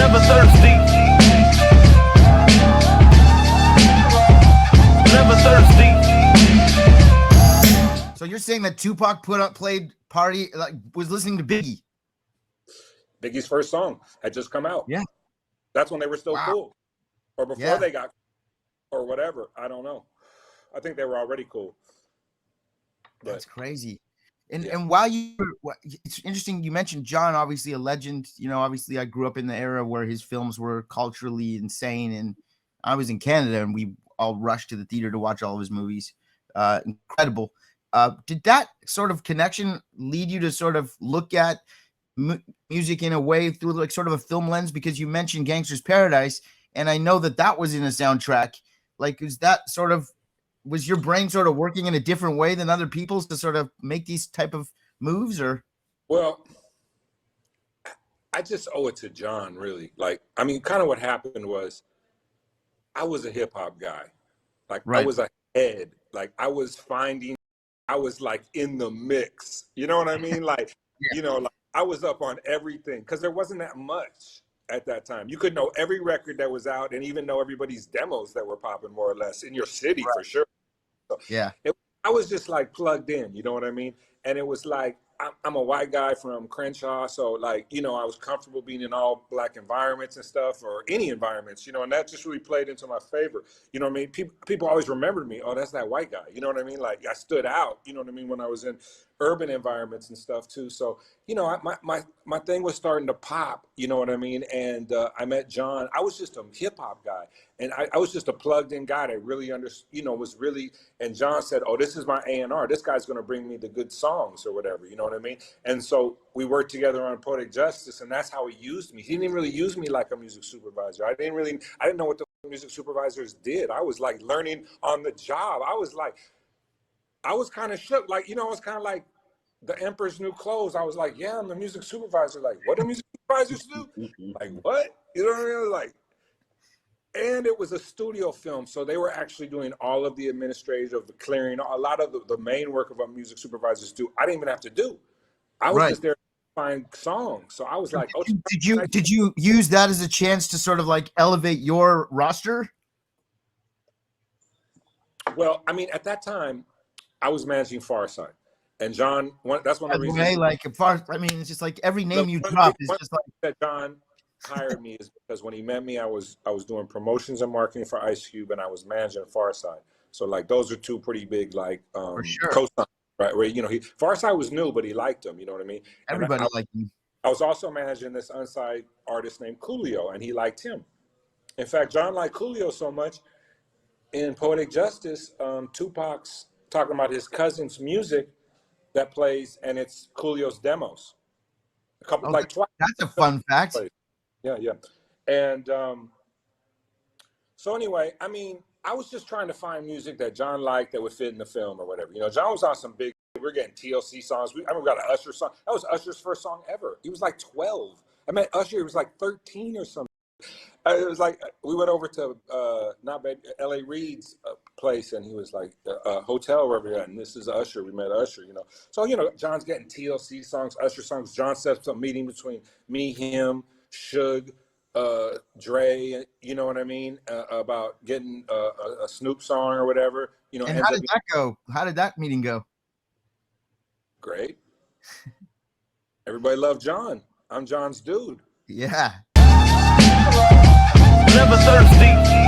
Never thirsty. Never thirsty. So you're saying that Tupac played party, like was listening to Biggie? Biggie's first song had just come out. Yeah. That's when they were still cool. Or before they got, or whatever. I don't know. I think they were already cool. But, that's crazy. And while it's interesting, you mentioned John, obviously a legend. You know, obviously I grew up in the era where his films were culturally insane, and I was in Canada, and we all rushed to the theater to watch all of his movies. Incredible. Did that sort of connection lead you to sort of look at music in a way through like sort of a film lens? Because you mentioned Gangster's Paradise, and I know that was in a soundtrack. Like, is that sort of, was your brain sort of working in a different way than other people's to sort of make these type of moves? Or, well, I just owe it to John, really. Like, I mean, kind of what happened was I was a hip hop guy. Like, I was ahead. Like, I was like in the mix. You know what I mean? Like, you know, like I was up on everything because there wasn't that much at that time. You could know every record that was out and even know everybody's demos that were popping more or less in your city for sure. So I was just like plugged in, you know what I mean? And it was like, I'm a white guy from Crenshaw. So like, you know, I was comfortable being in all black environments and stuff, or any environments, you know, and that just really played into my favor. You know what I mean? People always remembered me. Oh, that's that white guy. You know what I mean? Like I stood out, you know what I mean? When I was in urban environments and stuff too. So, you know, my thing was starting to pop, you know what I mean? And I met John. I was just a hip hop guy. And I was just a plugged in guy that really was really, and John said, oh, this is my A&R. This guy's going to bring me the good songs or whatever, you know what I mean? And so we worked together on Poetic Justice, and that's how he used me. He didn't even really use me like a music supervisor. I didn't know what the music supervisors did. I was like learning on the job. I was kind of shook. Like, you know, I was kind of like the Emperor's New Clothes. I was like, yeah, I'm the music supervisor. Like, what do music supervisors do? Like, what? You know what I mean? Like, and it was a studio film, so they were actually doing all of the administrative, the clearing, a lot of the main work of what music supervisors do. I didn't even have to do. I was just there to find songs. So I was like, oh, did you use that as a chance to sort of like elevate your roster? Well, I mean, at that time, I was managing Farside, and John. That's one of the reasons. Like, I mean, it's just like every name you drop is just like that. John hired me is because when he met me, I was doing promotions and marketing for Ice Cube, and I was managing Farside. So like those are two pretty big like co-signers, right? Where, you know, Farside was new, but he liked him. You know what I mean? Everybody liked him. I was also managing this unsigned artist named Coolio, and he liked him. In fact, John liked Coolio so much. In Poetic Justice, Tupac's talking about his cousin's music that plays, and it's Coolio's demos. A couple like twice. That's a fun fact. Yeah. And so anyway, I mean, I was just trying to find music that John liked that would fit in the film or whatever. You know, John was on some big, we're getting TLC songs. I remember we got an Usher song. That was Usher's first song ever. He was like 12. I met Usher, he was like 13 or something. It was like, we went over to, L.A. Reid's place, and he was like, a hotel wherever you're at, and this is Usher. We met Usher, you know. So, you know, John's getting TLC songs, Usher songs. John sets up a meeting between me, him, Suge, Dre, you know what I mean, about getting a Snoop song or whatever, you know. And how did that go? How did that meeting go? Great. Everybody loved John. I'm John's dude. Yeah. Never thirsty.